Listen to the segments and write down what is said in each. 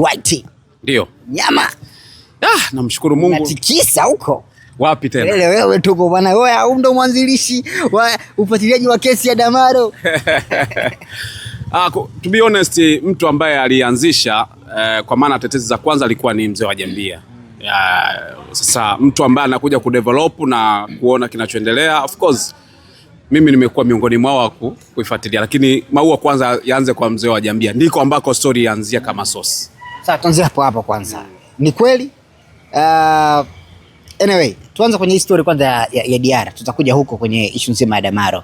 White. Ndio. Nyama. Namshukuru Mungu. Natikisa huko. Wapi tena? Wewe tuko bwana, wewe ndo mwanzilishi wa ufuatiliaji wa kesi ya Damaro. To be honest, mtu ambaye alianzisha kwa maana tetezi za kwanza alikuwa ni mzee wa Jambia. Sasa mtu ambaye anakuja kudevelop na kuona kinachoendelea, of course mimi nimekuwa miongoni mwao wa kuifuatilia, lakini maua kwanza yaanze kwa mzee wa Jambia, ndiko ambako story yaanzia kama source. Sasa tuanze hapo kwanza. Ni kweli? Anyway, tuanze kwenye story kwanza ya Diarra. Tutakuja huko kwenye issue nzima ya Damaro.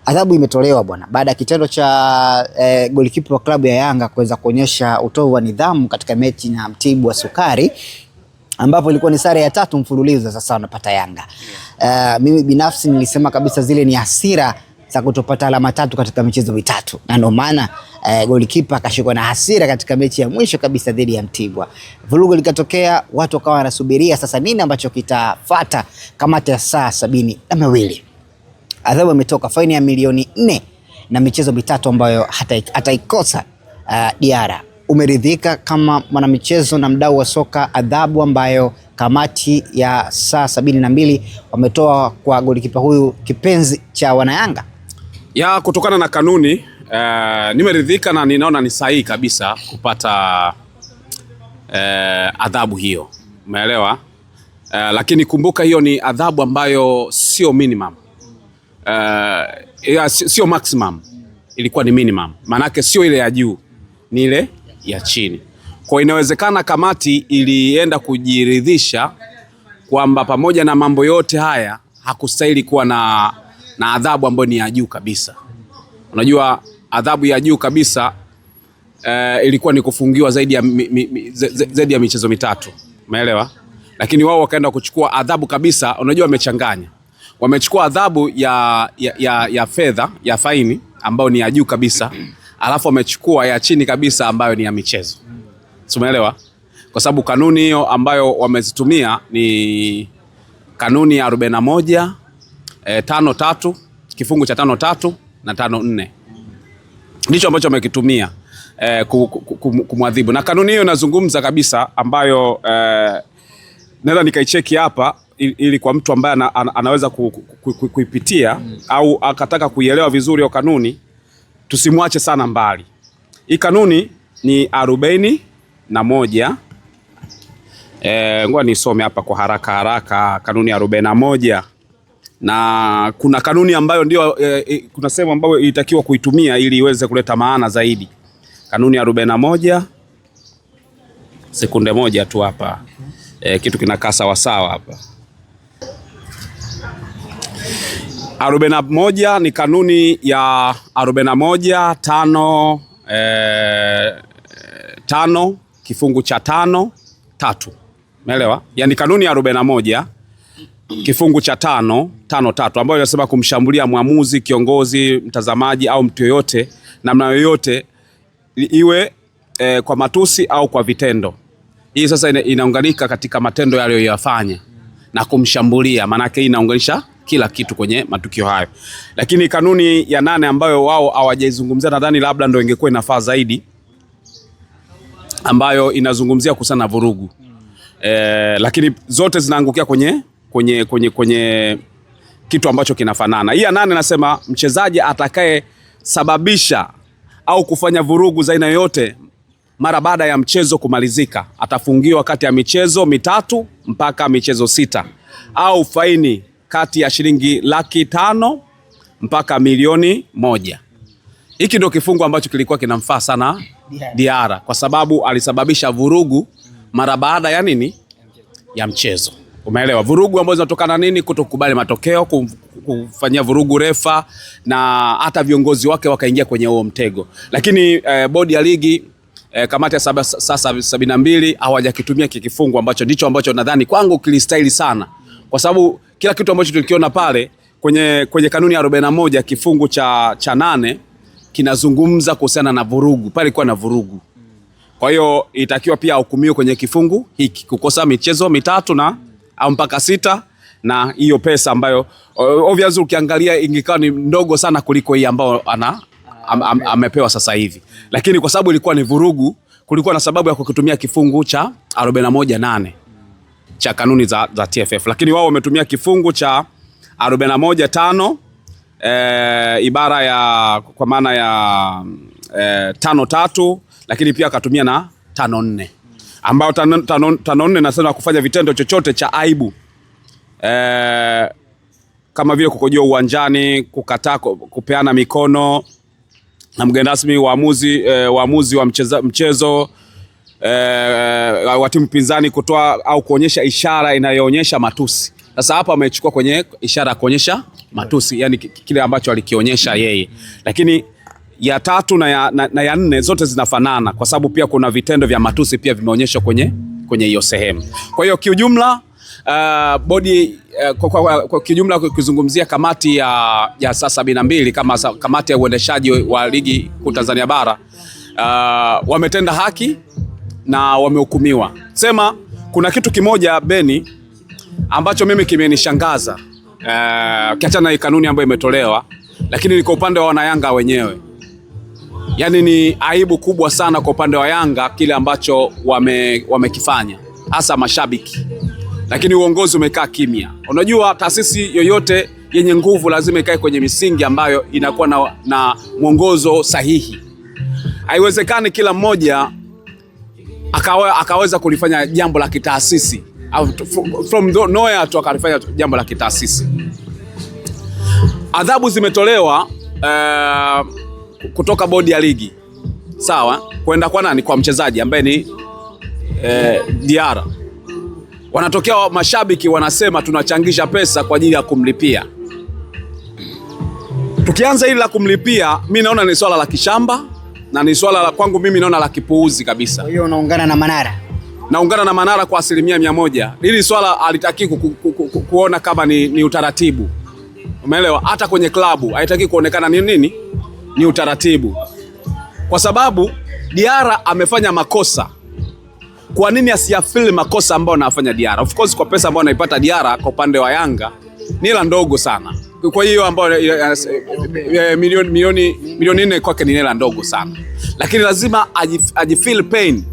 Adhabu imetolewa bwana baada ya kitendo cha golikipa wa klabu ya Yanga kuweza kuonyesha utovu wa nidhamu katika mechi na Mtibwa Sukari, ambapo ilikuwa ni sare ya 3 mfululizo sasa wanapata Yanga. Mimi binafsi nilisema kabisa zile ni hasira za kutopata alama 3 katika michezo mitatu, na ndio maana golikipa akashikwa na hasira katika mechi ya mwisho kabisa dhidi ya Mtibwa. Vurugu likatokea, watu wakawa wanasubiria sasa nini ambacho kitafuata. Kamati ya saa 72 adhabu imetoka, faini ya milioni 4 na michezo mitatu ambayo hataikosa Diarra. Umeridhika kama mwanamichezo na mdau wa soka adhabu ambayo kamati ya saa 72 wametoa kwa golikipa huyu kipenzi cha wanayanga? Kutokana na kanuni nimeridhika na ninaona ni sahihi kabisa kupata adhabu hiyo. Umeelewa? Lakini kumbuka hiyo ni adhabu ambayo sio minimum. Sio maximum, ilikuwa ni minimum. Manake sio ile ya juu, ni ile ya chini. Kwa inawezekana kamati ilienda kujiridhisha kwamba pamoja na mambo yote haya hakustahili kuwa na adhabu ambayo ni ya juu kabisa. Unajua adhabu ya juu kabisa ilikuwa ni kufungiwa zaidi ya michezo mitatu. Umeelewa? Lakini wao wakaenda kuchukua adhabu kabisa. Unajua wamechanganya. Wamechukua adhabu ya fedha, ya faini ambayo ni ya juu kabisa, alafu wamechukua ya chini kabisa ambayo ni ya michezo. Umeelewa? Kwa sababu kanuni hiyo ambayo wamezitumia ni kanuni ya 41 53 kifungu cha 53 na 54. Ndicho ambacho wamekitumia kumwadhibu. Na kanuni hiyo inazungumza kabisa ambayo naweza nikaicheki hapa ili kwa mtu ambaye anaweza kuipitia au akataka kuielewa vizuri hiyo kanuni, tusimwache sana mbali. Hii kanuni ni 41. Ngoja nisome hapa kwa haraka kanuni ya 41. Na kuna kanuni ambayo ndio kuna sehemu ambayo ilitakiwa kuitumia ili iweze kuleta maana zaidi. Kanuni ya 41. Sekunde moja tu hapa. Kitu kinakaa sawa sawa hapa. 41 ni kanuni ya 41 5 kifungu cha 5 3. Umeelewa? Yaani kanuni ya 41 kifungu cha 5 3 ambayo inasema kumshambulia mwamuzi, kiongozi, mtazamaji au mtu yoyote namna yoyote, iwe kwa matusi au kwa vitendo. Hii sasa inaunganika katika matendo aliyoyafanya na kumshambulia, maana yake inaunganisha kila kitu kwenye matukio hayo. Lakini kanuni ya 8 ambayo wao hawajaizungumzia, nadhani labda ndio ingekuwa inafaa zaidi, ambayo inazungumzia kuhusiana na vurugu. Lakini zote zinaangukia kwenye kitu ambacho kinafanana. Hii ya 8 nasema mchezaji atakaye sababisha au kufanya vurugu za aina yoyote mara baada ya mchezo kumalizika atafungiwa kati ya michezo mitatu mpaka michezo 6 au faini kati ya shilingi 500,000 mpaka milioni 1. Hiki ndio kifungu ambacho kilikuwa kinamfaa sana Diarra kwa sababu alisababisha vurugu mara baada ya nini? Ya mchezo. Umeelewa? Vurugu ambazo zinatokana nini? Kutokubali matokeo, kufanyia vurugu refa na hata viongozi wake wakaingia kwenye huo mtego. Lakini bodi ya ligi kamati ya sasa 72 hawajakitumia kifungu ambacho ndicho ambacho nadhani kwangu kilistahili sana. Kwa sababu kila kitu ambacho tulikiona pale kwenye kanuni ya 41 kifungu cha 8 kinazungumza kuhusiana na vurugu. Pale ilikuwa na vurugu. Kwa hiyo itakiwa pia hukumiwe kwenye kifungu hiki, kukosa michezo mitatu na au mpaka 6, na hiyo pesa ambayo obviously ukiangalia ingekuwa ni ndogo sana kuliko hii ambayo amepewa sasa hivi. Lakini kwa sababu ilikuwa ni vurugu, kulikuwa na sababu ya kukitumia kifungu cha 41(8) cha kanuni za TFF, lakini wao wametumia kifungu cha 41(5) ibara ya kwa maana ya 5(3), lakini pia akatumia na 5(4) ambao 5(4) nasema kufanya vitendo chochote cha aibu kama vile kukojoa uwanjani, kukataa kupeana mikono na mgeni rasmi, waamuzi wa mchezo wa timu pinzani, kutoa au kuonyesha ishara inayoonyesha matusi. Sasa hapa amechukua kwenye ishara ya kuonyesha matusi, yani kile ambacho alikionyesha yeye. Lakini ya 3 na ya 4 zote zinafanana, kwa sababu pia kuna vitendo vya matusi pia vimeonyeshwa kwenye hiyo sehemu. Kwa hiyo kiujumla bodi kwa kijumla kuzungumzia kamati ya saa 72 kama kamati ya uendeshaji wa ligi kuu Tanzania bara, wametenda haki na wamehukumiwa. Sema kuna kitu kimoja Beni ambacho mimi kimenishangaza, kiachana na kanuni ambayo imetolewa, lakini ni kwa upande wa wanayanga wenyewe. Yani ni aibu kubwa sana kwa upande wa Yanga kile ambacho wamekifanya, hasa mashabiki. Lakini uongozi umekaa kimya. Unajua taasisi yoyote yenye nguvu lazima ikae kwenye misingi ambayo inakuwa na mwongozo sahihi. Haiwezekani kila mmoja akaweza kulifanya jambo la kitaasisi from nowhere tu akalifanya jambo la kitaasisi. Adhabu zimetolewa kutoka bodi ya ligi, sawa, kwenda kwa nani? Kwa mchezaji ambaye ni Diarra. Wanatokea mashabiki wanasema tunachangisha pesa kwa ajili ya kumlipia. Tukianza hili la kumlipia, mimi naona ni swala la kishamba na ni swala la kwangu mimi naona la kipuuzi kabisa. Kwa hiyo unaungana na Manara? Naungana na Manara kwa 100%. Hili swala halitaki kuona kama ni utaratibu. Umeelewa? Hata kwenye klabu haitaki kuonekana ni nini? Ni utaratibu. Kwa sababu Diarra amefanya makosa. Kwa nini asiyafili makosa ambayo anafanya Diarra? Of course kwa pesa ambayo anaipata Diarra kwa upande wa Yanga ni hela ndogo sana. Kwa hiyo ambayo milioni 4 kwake ni hela ndogo sana. Lakini lazima ajifeel pain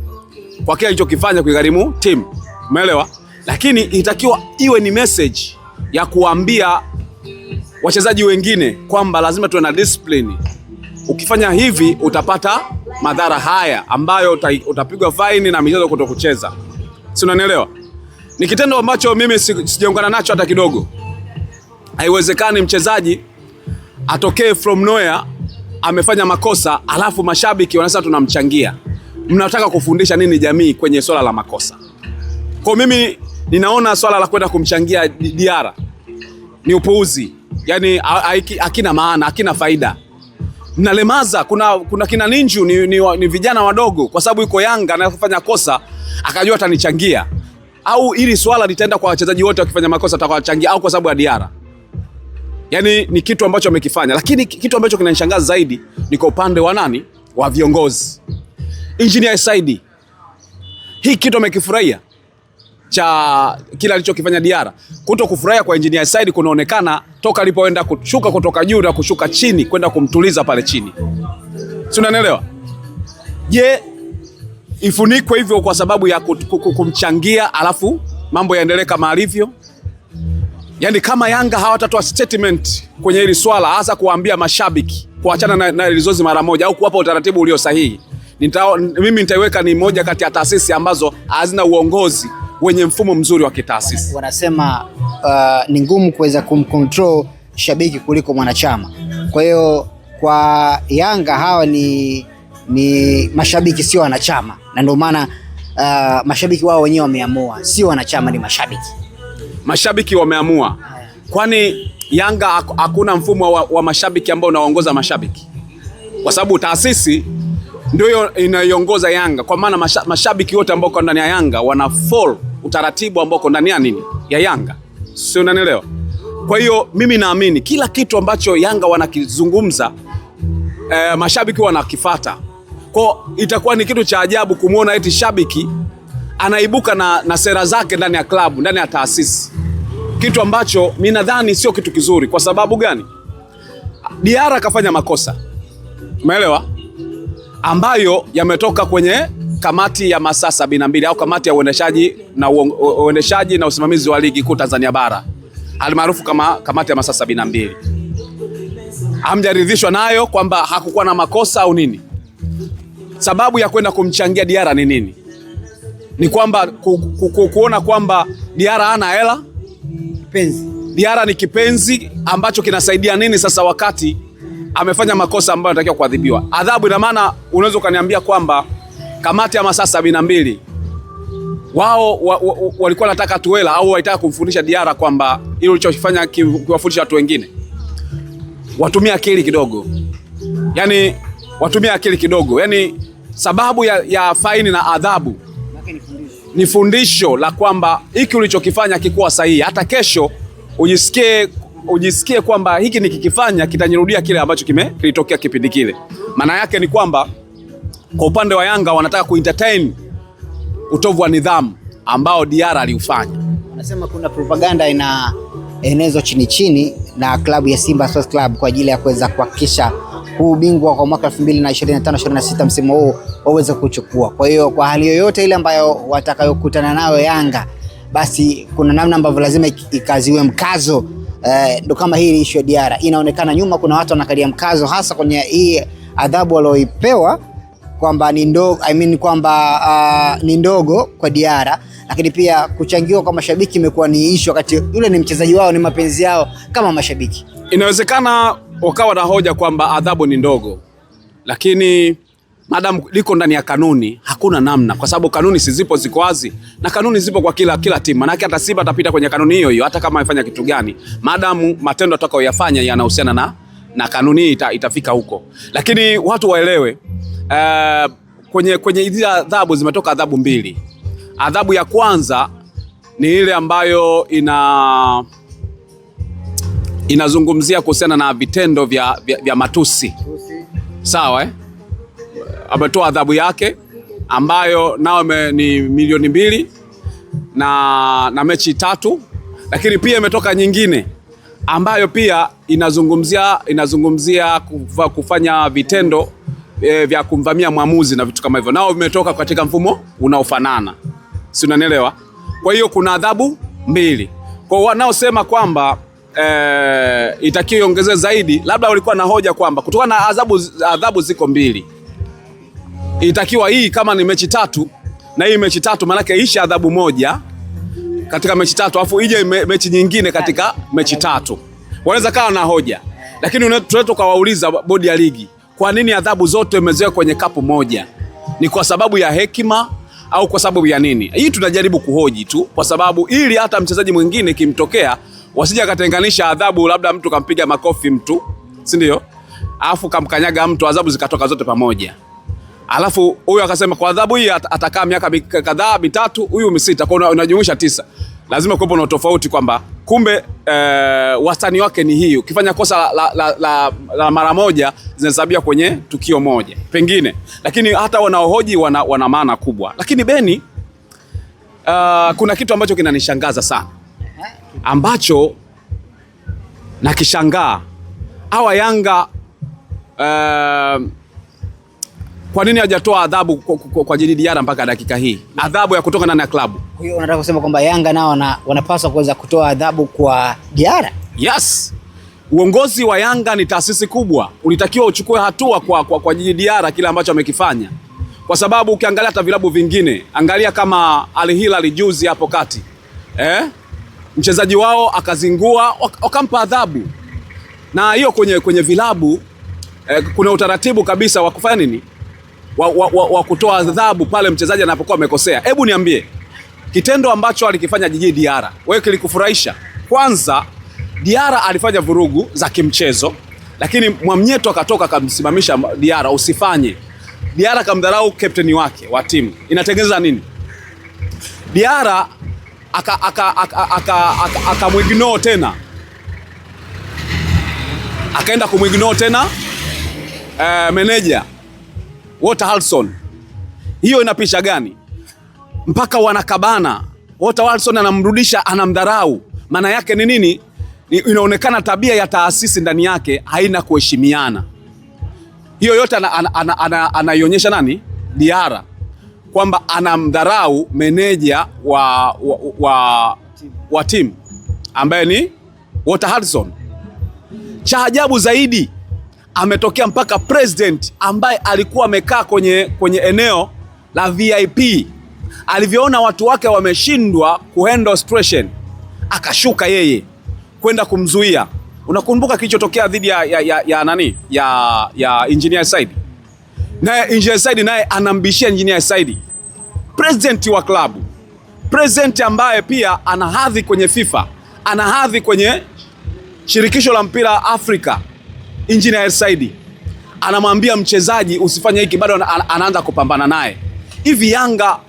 kwa kile alichokifanya kuigharimu team. Umeelewa? Lakini itakiwa iwe ni message ya kuambia wachezaji wengine kwamba lazima tuwe na discipline. Ukifanya hivi utapata madhara haya ambayo utapigwa faini na michezo kutokucheza. Si unanielewa? Ni kitendo ambacho mimi sijaungana nacho hata kidogo. Haiwezekani mchezaji atokee from nowhere amefanya makosa alafu mashabiki wanasema tunamchangia. Mnataka kufundisha nini jamii kwenye swala la makosa? Kwa mimi ninaona swala la kwenda kumchangia Diarra ni upuuzi. Yaani hakina maana, hakina faida. Mnalemaza, kuna kina Ninju ni vijana wadogo, kwa sababu yuko Yanga na kufanya kosa akajua atanichangia, au hili swala litaenda kwa wachezaji wote wakifanya makosa atakawachangia, au kwa sababu ya Diarra. Yani ni kitu ambacho amekifanya, lakini kitu ambacho kinanishangaza zaidi ni kwa upande wa nani? Wa viongozi. Engineer Saidi, hii kitu amekifurahia cha kila alichokifanya Diarra. Kuto kufurahia kwa Engineer Saidi kunaonekana toka alipoenda kushuka kutoka juu na kushuka chini kwenda kumtuliza pale chini. Si unanielewa? Je, ifunikwe hivyo kwa sababu ya kumchangia alafu mambo yaendelee kama alivyo? Yaani kama Yanga hawatatoa statement kwenye hili swala, hasa kuambia mashabiki kuachana na lizozi mara moja au kuwapa utaratibu ulio sahihi, mimi nitaiweka ni moja kati ya taasisi ambazo hazina uongozi wenye mfumo mzuri wa kitaasisi. Wanasema ni ngumu kuweza kumcontrol shabiki kuliko mwanachama. Kwa hiyo kwa Yanga hawa ni mashabiki, sio wanachama, na ndio maana mashabiki wao wenyewe wameamua, sio wanachama, ni mashabiki. Mashabiki wameamua. Kwani Yanga hakuna mfumo wa mashabiki ambao unaongoza mashabiki? Kwa sababu taasisi ndio inaiongoza Yanga, kwa maana mashabiki wote ambao ndani ya Yanga wana follow utaratibu ambao uko ndani ya nini? Ya Yanga. Sio, unanielewa? Kwa hiyo mimi naamini kila kitu ambacho Yanga wanakizungumza mashabiki wanakifuata. Kwa itakuwa ni kitu cha ajabu kumuona eti shabiki anaibuka na sera zake ndani ya klabu, ndani ya taasisi. Kitu ambacho mimi nadhani sio kitu kizuri. Kwa sababu gani? Diarra kafanya makosa, umeelewa, ambayo yametoka kwenye kamati ya masaa 72 au kamati ya uendeshaji na usimamizi wa ligi kuu Tanzania bara almaarufu kama kamati ya masaa 72. Hamjaridhishwa nayo kwamba hakukuwa na makosa au nini? Sababu ya kwenda kumchangia Diarra ni nini? Ni kwamba kuona kwamba Diarra hana hela? Kipenzi. Diarra ni kipenzi ambacho kinasaidia nini sasa wakati amefanya makosa ambayo anatakiwa kuadhibiwa? Adhabu ina maana unaweza ukaniambia kwamba kamati ya masaa 72 wao walikuwa wanataka tuela au walitaka kumfundisha Diarra kwamba ile ulichofanya kiwafundisha watu wengine? Watumia akili kidogo. Yaani watumia akili kidogo. Yaani sababu ya faini na adhabu ni fundisho la kwamba hiki ulichokifanya kikuwa sahihi, hata kesho ujisikie kwamba hiki nikikifanya kitanirudia kile ambacho kilitokea kipindi kile. Maana yake ni kwamba kwa upande wa Yanga wanataka kuentertain utovu wa nidhamu ambao Diarra aliufanya. Wanasema kuna propaganda inaenezwa chini chini na klabu ya Simba Sports Club kwa ajili ya kuweza kuhakikisha huu ubingwa kwa mwaka 2025-26 msimu huu waweze kuchukua. Kwa hiyo kwa hali yoyote ile ambayo watakayokutana nayo Yanga, basi kuna namna ambavyo lazima ikaziwe mkazo. Ndo kama hii issue ya Diarra inaonekana nyuma kuna watu wanakalia mkazo hasa kwenye hii adhabu walioipewa kwamba ni ndogo, kwamba ni ndogo kwa Diarra, lakini pia kuchangiwa kwa mashabiki imekuwa ni issue wakati yule ni mchezaji wao, ni mapenzi yao kama mashabiki. Inawezekana wakawa na hoja kwamba adhabu ni ndogo, lakini madam liko ndani ya kanuni hakuna namna, kwa sababu kanuni zipo, ziko wazi, na kanuni zipo kwa kila timu. Maana hata Simba atapita kwenye kanuni hiyo hata kama amefanya kitu gani, madam matendo atakayoyafanya yanahusiana na kanuni itafika huko. Lakini watu waelewe kwenye hizi adhabu zimetoka adhabu mbili. Adhabu ya kwanza ni ile ambayo inazungumzia kuhusiana na vitendo vya matusi. Sawa ametoa adhabu yake ambayo nao ni milioni 2 na mechi 3, lakini pia imetoka nyingine ambayo pia inazungumzia kufanya vitendo vya kumvamia mwamuzi na vitu kama hivyo, nao vimetoka katika mfumo unaofanana, si unanielewa? Kwa hiyo kuna adhabu mbili. Kwa wanaosema kwamba itakiwa iongezwe zaidi, labda walikuwa na hoja kwamba kutokana na adhabu ziko mbili, itakiwa hii kama ni mechi 3 na hii mechi 3 maana yake isha adhabu moja katika mechi 3 alafu ije mechi nyingine katika mechi 3. Wanaweza kawa na hoja, lakini tunaweza tukawauliza bodi ya ligi, kwa nini adhabu zote imewekwa kwenye kapu moja? Ni kwa sababu ya hekima au kwa sababu ya nini? Hii tunajaribu kuhoji tu, kwa sababu ili hata mchezaji mwingine kimtokea wasije katenganisha adhabu, labda mtu kampiga makofi mtu, si ndio? Alafu kamkanyaga mtu, adhabu zikatoka zote pamoja. Alafu huyu akasema kwa adhabu hii atakaa miaka kadhaa 3, huyu 6, kwa unajumuisha 9. Lazima kuwepo na tofauti kwamba kumbe wastani wake ni hii. Ukifanya kosa la mara moja zinahesabia kwenye tukio moja pengine, lakini hata wanaohoji wana maana kubwa. Lakini Beni, kuna kitu ambacho kinanishangaza sana, ambacho nakishangaa. Hawa Yanga kwa nini hajatoa adhabu kwa ajili Diarra mpaka dakika hii? Adhabu ya kutoka ndani ya klabu. Kwa hiyo unataka kusema kwamba Yanga nao wanapaswa kuweza kutoa adhabu kwa Diarra? Yes. Uongozi wa Yanga ni taasisi kubwa. Ulitakiwa uchukue hatua kwa ajili Diarra kile ambacho amekifanya. Kwa sababu ukiangalia hata vilabu vingine, angalia kama Al Hilal juzi hapo kati. Mchezaji wao akazingua, wakampa adhabu. Na hiyo kwenye vilabu kuna utaratibu kabisa wa kufanya nini? Wa kutoa adhabu pale mchezaji anapokuwa amekosea. Hebu niambie, kitendo ambacho alikifanya jiji Diarra, wewe kilikufurahisha? Kwanza Diarra alifanya vurugu za kimchezo, lakini Mwamnyeto akatoka akamsimamisha Diarra, usifanye. Diarra kamdharau captain wake wa timu. Inatengeneza nini? Diarra akamuignore tena. Akaenda kumuignore tena manager Walter Harrison. Hiyo inapisha gani? Mpaka wanakabana. Walter Harrison anamrudisha, anamdharau. Maana yake ni nini? Inaonekana tabia ya taasisi ndani yake haina kuheshimiana. Hiyo yote anaionyesha nani? Diarra. kwamba anamdharau meneja wa timu ambaye ni Walter Hudson. Cha ajabu zaidi, ametokea mpaka president ambaye alikuwa amekaa kwenye eneo la VIP, alivyoona watu wake wameshindwa kuhandle situation, akashuka yeye kwenda kumzuia. Unakumbuka kilichotokea dhidi ya Engineer Said? Naye Engineer Said naye anambishia Engineer Said, president wa klabu, president ambaye pia ana hadhi kwenye FIFA, ana hadhi kwenye shirikisho la mpira Afrika. Engineer Said anamwambia mchezaji usifanye hiki, bado anaanza kupambana naye. Hivi Yanga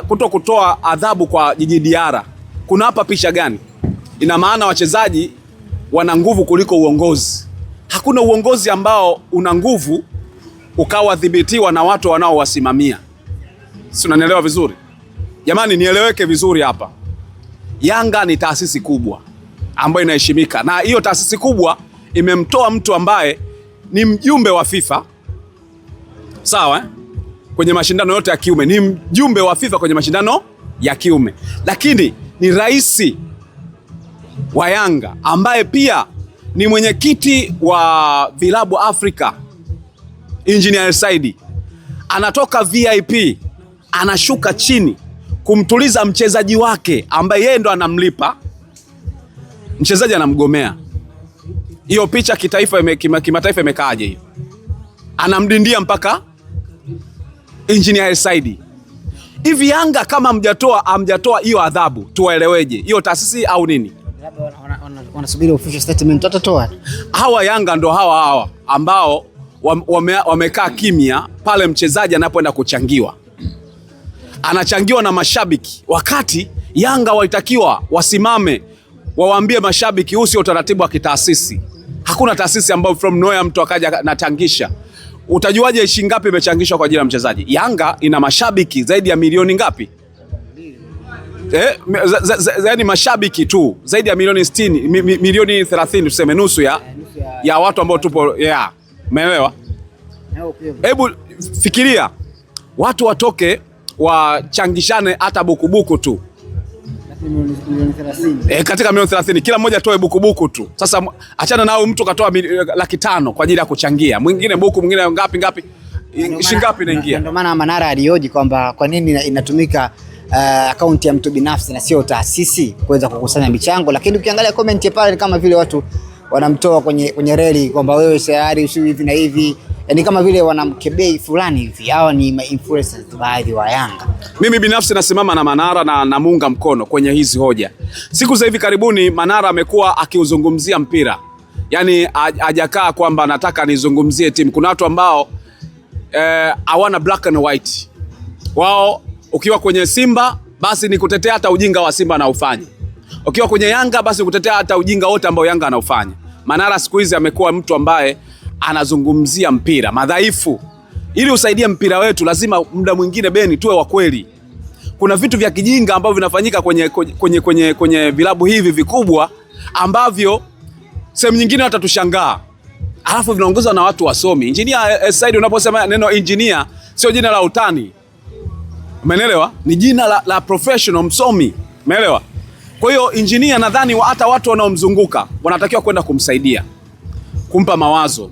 kutokutoa adhabu kwa Djigui Diarra kuna hapa picha gani? Ina maana wachezaji wana nguvu kuliko uongozi. Hakuna uongozi ambao una nguvu ukawadhibitiwa na watu wanaowasimamia. Si unanielewa vizuri? Jamani, nieleweke vizuri hapa. Yanga ni taasisi kubwa ambayo inaheshimika, na hiyo taasisi kubwa imemtoa mtu ambaye ni mjumbe wa FIFA. Sawa, kwenye mashindano yote ya kiume ni mjumbe wa FIFA kwenye mashindano ya kiume, lakini ni rais wa Yanga ambaye pia ni mwenyekiti wa vilabu Afrika. Engineer Said anatoka VIP, anashuka chini kumtuliza mchezaji wake ambaye yeye ndo anamlipa. Mchezaji anamgomea. Hiyo picha kitaifa kimataifa imekaaje hiyo? Anamdindia mpaka Engineer Said. Hivi Yanga kama hamjatoa hiyo adhabu, tuwaeleweje? Hiyo taasisi au nini? Wanasubiri official statement watatoa. Hawa Yanga ndo hawa ambao wamekaa kimya pale mchezaji anapoenda kuchangiwa. Anachangiwa na mashabiki, wakati Yanga walitakiwa wasimame wawaambie mashabiki huu sio utaratibu wa kitaasisi. Hakuna taasisi ambayo from nowhere mtu akaja na. Utajuaje shilingi ngapi imechangishwa kwa ajili ya mchezaji? Yanga ina mashabiki zaidi ya milioni ngapi? Zaidi mashabiki tu zaidi ya milioni 60, milioni 30 tuseme, nusu ya watu ambao tupo. Umeelewa? Hebu fikiria watu watoke wachangishane hata bukubuku tu. Milioni 30. Katika milioni 30 kila mmoja atoe bukubuku tu. Sasa achana nao, mtu katoa 500,000 kwa ajili ya kuchangia, mwingine buku, mwingine ngapi, shilingi ngapi inaingia. Ndio maana Manara alioji kwamba kwa nini inatumika akaunti ya mtu binafsi na sio taasisi kuweza kukusanya michango, lakini ukiangalia comment pale kama vile watu wanamtoa kwenye reli kwamba wewe tayari usio hivi na hivi, yani kama vile wanamkebei fulani hivi. Hawa ni influencers baadhi wa Yanga. Mimi binafsi nasimama na Manara na namuunga mkono kwenye hizi hoja. Siku za hivi karibuni Manara amekuwa akiuzungumzia mpira, yani hajakaa kwamba nataka nizungumzie timu. Kuna watu ambao hawana black and white. Wao ukiwa kwenye Simba basi ni kutetea hata ujinga wa Simba anaufanya, ukiwa kwenye Yanga basi kutetea hata ujinga wote ambao Yanga anaufanya. Manara siku hizi amekuwa mtu ambaye anazungumzia mpira madhaifu. Ili usaidie mpira wetu lazima muda mwingine Beni tuwe wa kweli. Kuna vitu vya kijinga ambavyo vinafanyika kwenye vilabu hivi vikubwa ambavyo sehemu nyingine watatushangaa, alafu vinaongozwa na watu wasomi. Engineer Said, unaposema neno engineer sio jina la utani, umeelewa? Ni jina la professional, msomi, umeelewa? Kwa hiyo engineer, nadhani hata watu wanaomzunguka wanatakiwa kwenda kumsaidia, kumpa mawazo.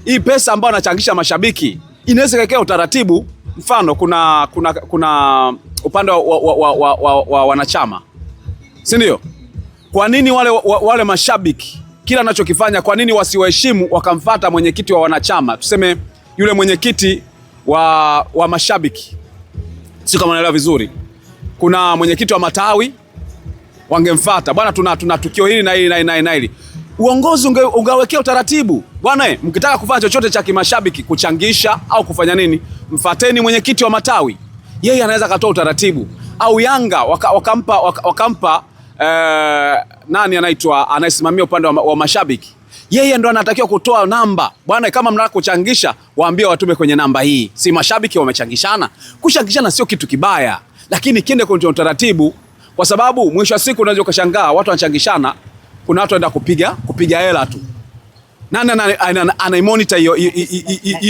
Hii pesa ambayo anachangisha mashabiki inaweza kuwekea utaratibu. Mfano kuna upande wa wanachama, si ndio? Kwa nini wale mashabiki kila anachokifanya, kwa nini wasiwaheshimu wakamfuata mwenyekiti wa wanachama? Tuseme yule mwenyekiti wa mashabiki, si kama unaelewa vizuri, kuna mwenyekiti wa matawi, wangemfuata, bwana tuna tukio hili na hili na hili. Uongozi ungewekea utaratibu, bwana mkitaka kufanya chochote cha kimashabiki, kuchangisha au kufanya nini, mfateni mwenyekiti wa matawi, yeye anaweza katoa utaratibu. Au Yanga wakampa nani anaitwa anayesimamia upande wa mashabiki, yeye ndo anatakiwa kutoa namba. Bwana, kama mnataka kuchangisha waambie watume kwenye namba hii. Si mashabiki wamechangishana? Kuchangishana sio kitu kibaya, lakini kiende kwenye utaratibu, kwa sababu mwisho wa siku unaweza kushangaa watu wanachangishana, kuna watu wanaenda kupiga hela tu. Nani anaimonitor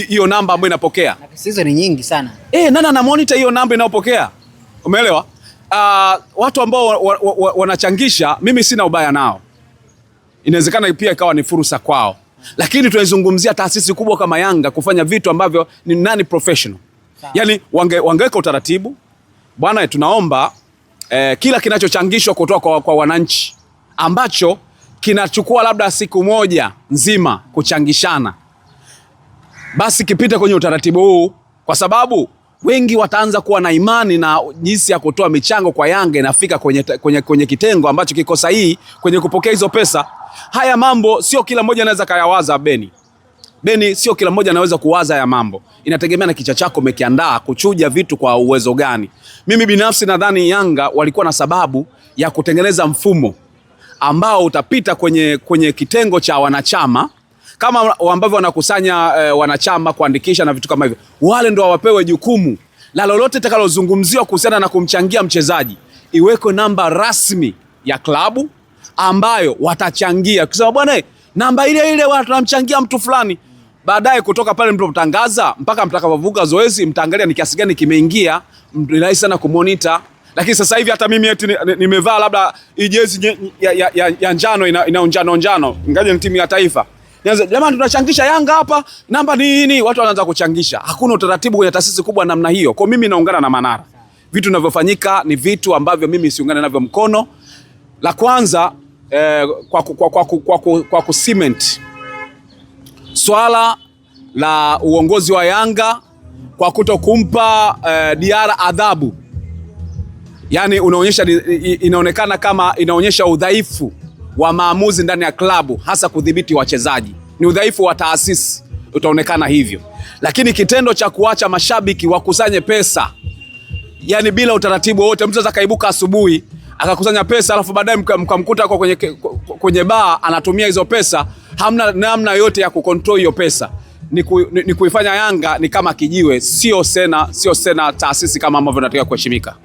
hiyo namba ambayo inapokea? Hizo ni nyingi sana. Nani ana monitor hiyo namba inayopokea? Umeelewa? Watu ambao wanachangisha, mimi sina ubaya nao. Inawezekana pia ikawa ni fursa kwao. Lakini tunazungumzia taasisi kubwa kama Yanga kufanya vitu ambavyo ni nani professional. Yaani wangeweka utaratibu. Bwana, tunaomba kila kinachochangishwa kutoka kwa wananchi ambacho kinachukua labda siku moja nzima kuchangishana, basi kipite kwenye utaratibu huu, kwa sababu wengi wataanza kuwa na imani na jinsi ya kutoa michango kwa Yanga inafika kwenye kitengo ambacho kiko sahihi kwenye kupokea hizo pesa. Haya mambo sio kila mmoja anaweza kayawaza. Beni, sio kila mmoja anaweza kuwaza ya mambo. Inategemea na kichwa chako umekiandaa kuchuja vitu kwa uwezo gani. Mimi binafsi nadhani Yanga walikuwa na sababu ya kutengeneza mfumo ambao utapita kwenye kitengo cha wanachama, kama ambavyo wanakusanya wanachama kuandikisha na vitu kama hivyo. Wale ndio wapewe jukumu la lolote takalozungumziwa kuhusiana na kumchangia mchezaji, iweko namba rasmi ya klabu ambayo watachangia. Kusema bwana, namba ile watu tunamchangia mtu fulani. Baadaye kutoka pale mlipotangaza mpaka mtakapovuka zoezi, mtaangalia ni kiasi gani kimeingia, ni rahisi sana kumonitor. Lakini sasa hivi hata mimi eti nimevaa labda jezi ya njano ina njano, ingaje ni timu ya taifa. Nianze, jamani tunachangisha Yanga hapa, namba ni nini? Watu wanaanza kuchangisha. Hakuna utaratibu kwenye taasisi kubwa namna hiyo. Kwa mimi naungana na Manara. Vitu vinavyofanyika ni vitu ambavyo mimi siungane navyo mkono. La kwanza kwa kucement swala la uongozi wa Yanga kwa kutokumpa Diarra adhabu. Yani inaonekana kama inaonyesha udhaifu wa maamuzi ndani ya klabu, hasa kudhibiti wachezaji. Ni udhaifu wa taasisi, utaonekana hivyo. Lakini kitendo cha kuacha mashabiki wakusanye pesa, yani bila utaratibu wote, mtu anaweza kaibuka asubuhi akakusanya pesa alafu baadaye mkamkuta kwa kwenye baa anatumia hizo pesa, hamna namna yote ya kucontrol hiyo pesa. Ni kuifanya Yanga ni kama kijiwe, sio sena taasisi kama ambavyo inatakiwa kuheshimika.